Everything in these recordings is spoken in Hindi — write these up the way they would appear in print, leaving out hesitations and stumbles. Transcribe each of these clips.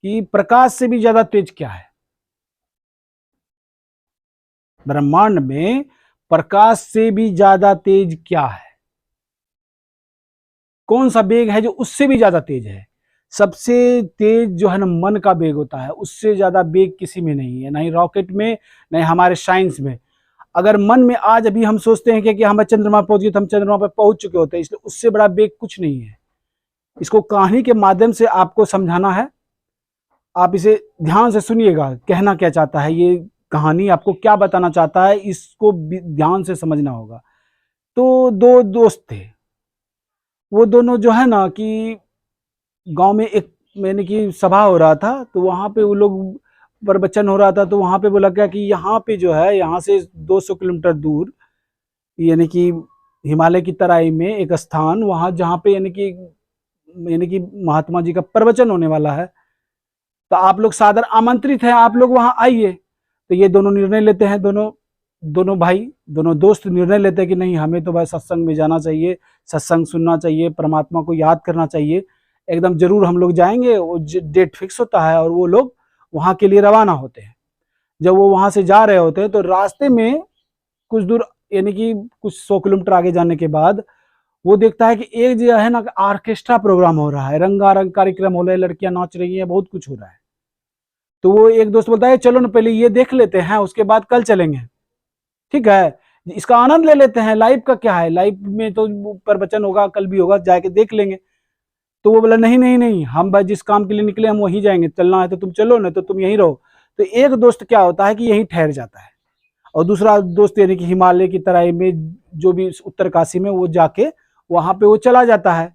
कि प्रकाश से भी ज्यादा तेज क्या है? ब्रह्मांड में प्रकाश से भी ज्यादा तेज क्या है? कौन सा वेग है जो उससे भी ज्यादा तेज है? सबसे तेज जो है ना मन का वेग होता है, उससे ज्यादा वेग किसी में नहीं है, ना ही रॉकेट में, ना ही हमारे साइंस में। अगर मन में आज अभी हम सोचते हैं कि हम चंद्रमा पहुंच गए तो हम चंद्रमा पर पहुंच चुके होते हैं, इसलिए उससे बड़ा वेग कुछ नहीं है। इसको कहानी के माध्यम से आपको समझाना है, आप इसे ध्यान से सुनिएगा, कहना क्या चाहता है ये कहानी, आपको क्या बताना चाहता है, इसको ध्यान से समझना होगा। तो दो दोस्त थे, वो दोनों जो है ना कि गांव में एक मैंने कि सभा हो रहा था, तो वहां पे वो लोग प्रवचन हो रहा था, तो वहां पे बोला गया कि यहाँ पे जो है, यहाँ से 200 किलोमीटर दूर यानी कि हिमालय की तराई में एक स्थान, वहां जहाँ पे यानी कि महात्मा जी का प्रवचन होने वाला है, तो आप लोग सादर आमंत्रित हैं, आप लोग वहां आइए। तो ये दोनों निर्णय लेते हैं, दोनों दोनों भाई, दोनों दोस्त निर्णय लेते हैं कि नहीं, हमें तो भाई सत्संग में जाना चाहिए, सत्संग सुनना चाहिए, परमात्मा को याद करना चाहिए, एकदम जरूर हम लोग जाएंगे। वो डेट फिक्स होता है और वो लोग वहां के लिए रवाना होते हैं। जब वो वहां से जा रहे होते हैं तो रास्ते में कुछ दूर यानी कि कुछ 100 किलोमीटर आगे जाने के बाद वो देखता है कि एक जगह है ना ऑर्केस्ट्रा प्रोग्राम हो रहा है, रंगारंग कार्यक्रम हो रहा है, लड़कियां नाच रही हैं, बहुत कुछ हो रहा है। तो वो एक दोस्त बोलता है चलो ना पहले ये देख लेते हैं, उसके बाद कल चलेंगे। ठीक है, इसका आनंद ले लेते हैं, लाइव का क्या है, लाइव में तो प्रवचन होगा, कल भी होगा, जाके देख लेंगे। तो वो बोला नहीं नहीं नहीं, हम भाई जिस काम के लिए निकले हम वहीं जाएंगे, चलना है तो तुम चलो, ना तो तुम यहीं रहो। तो एक दोस्त क्या होता है कि यहीं ठहर जाता है, और दूसरा दोस्त यानी कि हिमालय की तराई में जो भी उत्तरकाशी में वो जाके वहां पे वो चला जाता है।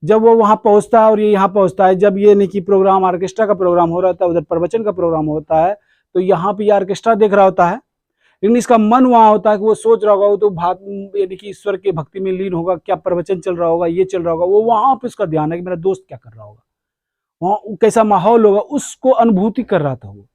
जब वो वहां पहुंचता है और ये यहाँ पहुंचता है, जब ये नहीं कि प्रोग्राम ऑर्केस्ट्रा का प्रोग्राम हो रहा था, उधर प्रवचन का प्रोग्राम होता है, तो यहाँ पे ये ऑर्केस्ट्रा देख रहा होता है, लेकिन इसका मन वहां होता है कि वो सोच रहा होगा, वो तो भात यानी कि ईश्वर के भक्ति में लीन होगा, क्या प्रवचन चल रहा होगा, ये चल रहा होगा, वो वहां पे उसका ध्यान है कि मेरा दोस्त क्या कर रहा होगा, वहां कैसा माहौल होगा, उसको अनुभूति कर रहा था वो।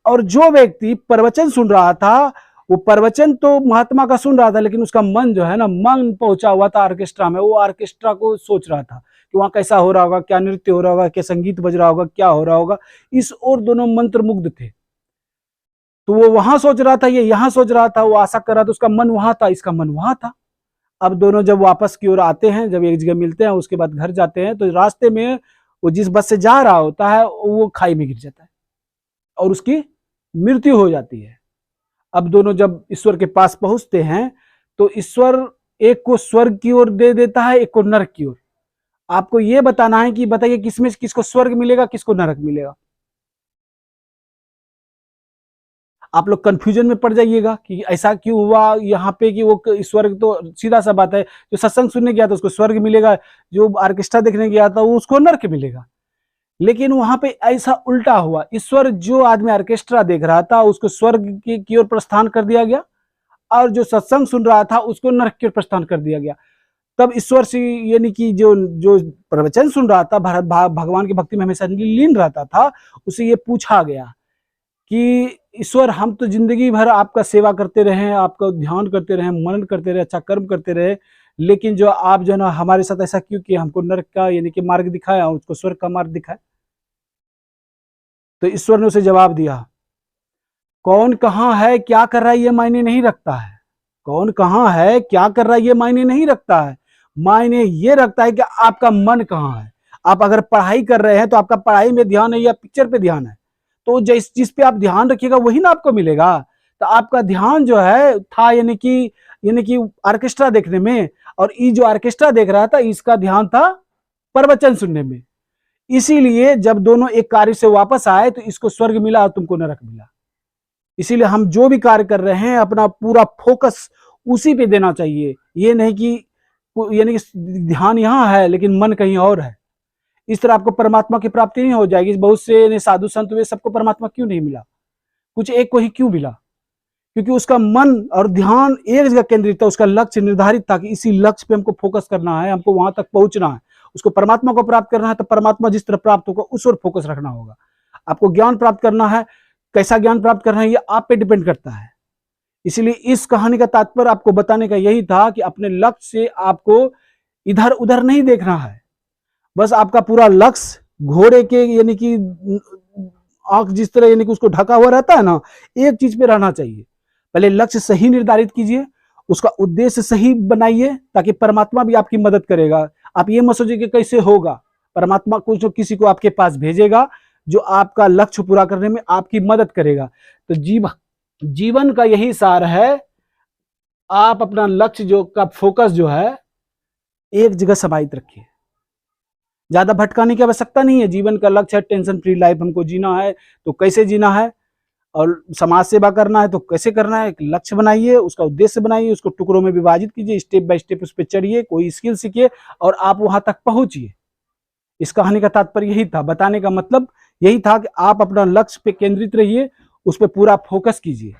और जो व्यक्ति प्रवचन सुन रहा था, वो प्रवचन तो महात्मा का सुन रहा था, लेकिन उसका मन जो है ना, मन पहुंचा हुआ था ऑर्केस्ट्रा में, वो ऑर्केस्ट्रा को सोच रहा था कि वहां कैसा हो रहा होगा, क्या नृत्य हो रहा होगा, क्या संगीत बज रहा होगा, क्या हो रहा होगा। इस और दोनों मंत्रमुग्ध थे। तो वो वहां सोच रहा था, ये यहाँ सोच रहा था, वो आशा कर रहा था, उसका मन वहां था, इसका मन वहां था। अब दोनों जब वापस की ओर आते हैं, जब एक जगह मिलते हैं, उसके बाद घर जाते हैं, तो रास्ते में वो जिस बस से जा रहा होता है वो खाई में गिर जाता है और उसकी मृत्यु हो जाती है। अब दोनों जब ईश्वर के पास पहुंचते हैं, तो ईश्वर एक को स्वर्ग की ओर दे देता है, एक को नरक की ओर। आपको यह बताना है कि बताइए किसमें किसको स्वर्ग मिलेगा, किसको नरक मिलेगा। आप लोग कंफ्यूजन में पड़ जाइएगा कि ऐसा क्यों हुआ यहाँ पे कि वो स्वर्ग, तो सीधा सा बात है, जो सत्संग सुनने गया था उसको स्वर्ग मिलेगा, जो ऑर्केस्ट्रा देखने गया था वो उसको नरक मिलेगा। लेकिन वहां पे ऐसा उल्टा हुआ, ईश्वर जो आदमी ऑर्केस्ट्रा देख रहा था उसको स्वर्ग की ओर प्रस्थान कर दिया गया, और जो सत्संग सुन रहा था उसको नरक की ओर प्रस्थान कर दिया गया। तब ईश्वर से यानी कि जो जो प्रवचन सुन रहा था, भगवान की भक्ति में हमेशा लीन रहता था, उसे ये पूछा गया कि ईश्वर हम तो जिंदगी भर आपका सेवा करते रहे, आपका ध्यान करते रहे, मनन करते रहे, अच्छा कर्म करते रहे, लेकिन जो आप जो है ना हमारे साथ ऐसा क्यों किया, हमको नरक का यानी कि मार्ग दिखाया, उसको स्वर्ग का मार्ग दिखाया। तो ईश्वर ने उसे जवाब दिया, कौन कहाँ है, क्या कर रहा है, ये मायने नहीं रखता है। कौन कहाँ है, क्या कर रहा है, ये मायने नहीं रखता है। मायने ये रखता है कि आपका मन कहाँ है। आप अगर पढ़ाई कर रहे हैं तो आपका पढ़ाई में ध्यान है या पिक्चर पे ध्यान है, तो जिस पे आप ध्यान रखिएगा वही ना आपको मिलेगा। तो आपका ध्यान जो है था यानी कि ऑर्केस्ट्रा देखने में, और ये जो ऑर्केस्ट्रा देख रहा था इसका ध्यान था प्रवचन सुनने में। इसीलिए जब दोनों एक कार्य से वापस आए तो इसको स्वर्ग मिला और तुमको नरक मिला। इसीलिए हम जो भी कार्य कर रहे हैं अपना पूरा फोकस उसी पे देना चाहिए, ये नहीं कि यानी कि ध्यान यहाँ है लेकिन मन कहीं और है। इस तरह आपको परमात्मा की प्राप्ति नहीं हो जाएगी। बहुत से साधु संत हुए, सबको परमात्मा क्यों नहीं मिला, कुछ एक को ही क्यों मिला? क्योंकि उसका मन और ध्यान एक जगह केंद्रित था, उसका लक्ष्य निर्धारित था कि इसी लक्ष्य पे हमको फोकस करना है, हमको वहां तक पहुंचना है, उसको परमात्मा को प्राप्त करना है। तो परमात्मा जिस तरह प्राप्त होगा उस ओर फोकस रखना होगा। आपको ज्ञान प्राप्त करना है, कैसा ज्ञान प्राप्त करना है ये आप पे डिपेंड करता है। इसलिए इस कहानी का तात्पर्य आपको बताने का यही था कि अपने लक्ष्य से आपको इधर उधर नहीं देखना है, बस आपका पूरा लक्ष्य घोड़े के यानी कि आंख जिस तरह यानी कि उसको ढका हुआ रहता है ना, एक चीज पे रहना चाहिए। पहले लक्ष्य सही निर्धारित कीजिए, उसका उद्देश्य सही बनाइए, ताकि परमात्मा भी आपकी मदद करेगा। आप ये मत सोचिए कि कैसे होगा, परमात्मा कुछ तो किसी को आपके पास भेजेगा जो आपका लक्ष्य पूरा करने में आपकी मदद करेगा। तो जीवन का यही सार है, आप अपना लक्ष्य जो का फोकस जो है एक जगह समाहित रखिए, ज्यादा भटकाने की आवश्यकता नहीं है। जीवन का लक्ष्य है टेंशन फ्री लाइफ हमको जीना है, तो कैसे जीना है और समाज सेवा करना है तो कैसे करना है, एक लक्ष्य बनाइए, उसका उद्देश्य बनाइए, उसको टुकड़ों में विभाजित कीजिए, स्टेप बाय स्टेप उस पर चढ़िए, कोई स्किल सीखिए और आप वहां तक पहुंचिए। इस कहानी का तात्पर्य यही था, बताने का मतलब यही था कि आप अपना लक्ष्य पे केंद्रित रहिए, उस पर पूरा फोकस कीजिए।